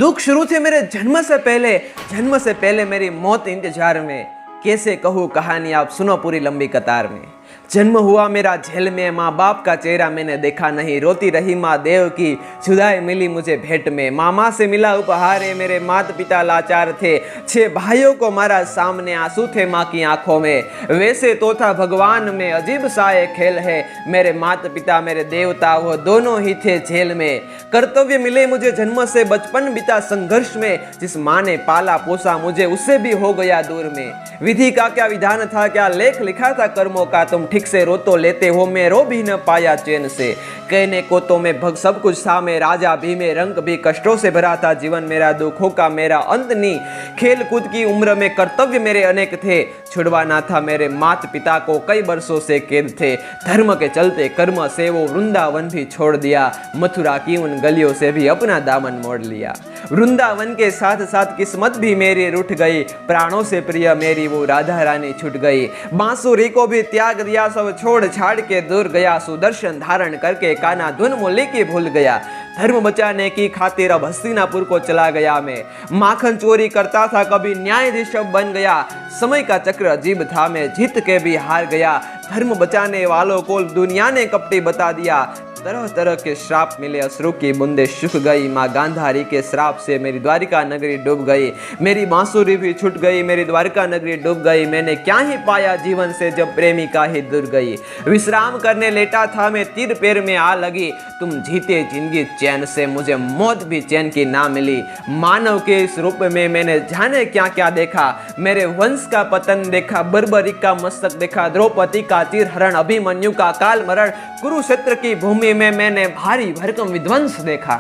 दुख शुरू थे मेरे जन्म से पहले मेरी मौत इंतजार में। कैसे कहूँ कहानी, आप सुनो पूरी लंबी कतार में। जन्म हुआ मेरा जेल में, माँ बाप का चेहरा मैंने देखा नहीं। रोती रही माँ देव की, जुदाई मिली मुझे भेंट में। मामा से मिला उपहार, मेरे माता पिता लाचार थे। 6 भाइयों को मारा सामने, आंसू थे माँ की आंखों में। वैसे तो था भगवान में, अजीब सा ये खेल है। मेरे माता पिता मेरे देवता, वो दोनों ही थे जेल में। कर्तव्य मिले मुझे जन्म से, बचपन बीता संघर्ष में। जिस माँ ने पाला पोसा मुझे, उससे भी हो गया दूर में। विधि का क्या विधान था, क्या लेख लिखा था कर्मों का। तुम ठीक से रो तो लेते हो, मैं रो भी न पाया चैन से। कहने को तो मैं भग सब कुछ था, मैं राजा भी, मैं रंग भी। कष्टों से भरा था जीवन मेरा, दुखों का मेरा अंत नहीं। खेल कूद की उम्र में कर्तव्य मेरे अनेक थे। छुड़वाना था मेरे माता पिता को, कई वर्षों से कैद थे। धर्म के चलते कर्म से वो वृंदावन भी छोड़ दिया। मथुरा की उन गलियों से भी अपना दामन मोड़ लिया। वृंदावन के साथ साथ किस्मत भी मेरी रूठ गई। प्राणों से प्रिय मेरी वो राधा रानी छूट गई। बांसुरी को भी त्याग दिया, सब छोड़ छाड़ के दूर गया। सुदर्शन धारण करके कान्हा धुन मुरली की भूल गया। धर्म बचाने की खातिर अब हस्तिनापुर को चला गया मैं। माखन चोरी करता था, कभी न्यायाधीश बन गया। समय का चक्र अजीब था, मैं जीत के भी हार गया। धर्म बचाने वालों को दुनिया ने कपटी बता दिया। तरह तरह के श्राप मिले, अश्रु की बूंदें सूख गई। माँ गांधारी के श्राप से मेरी द्वारिका नगरी डूब गई। मेरी बांसुरी भी छूट गई, मेरी द्वारिका नगरी डूब गई। मैंने क्या ही पाया जीवन से, जब प्रेमिका ही दूर गई। विश्राम करने लेटा था मैं, तीर पैर में आ लगी। तुम जीते जिंदगी चैन से, मुझे मौत भी चैन की ना मिली। मानव के इस रूप में मैंने जाने क्या क्या देखा। मेरे वंश का पतन देखा, बर्बरी का मस्तक देखा। द्रौपदी का चीर हरण, अभिमन्यु का काल मरण। कुरुक्षेत्र की भूमि में मैंने भारी भरकम विध्वंस देखा।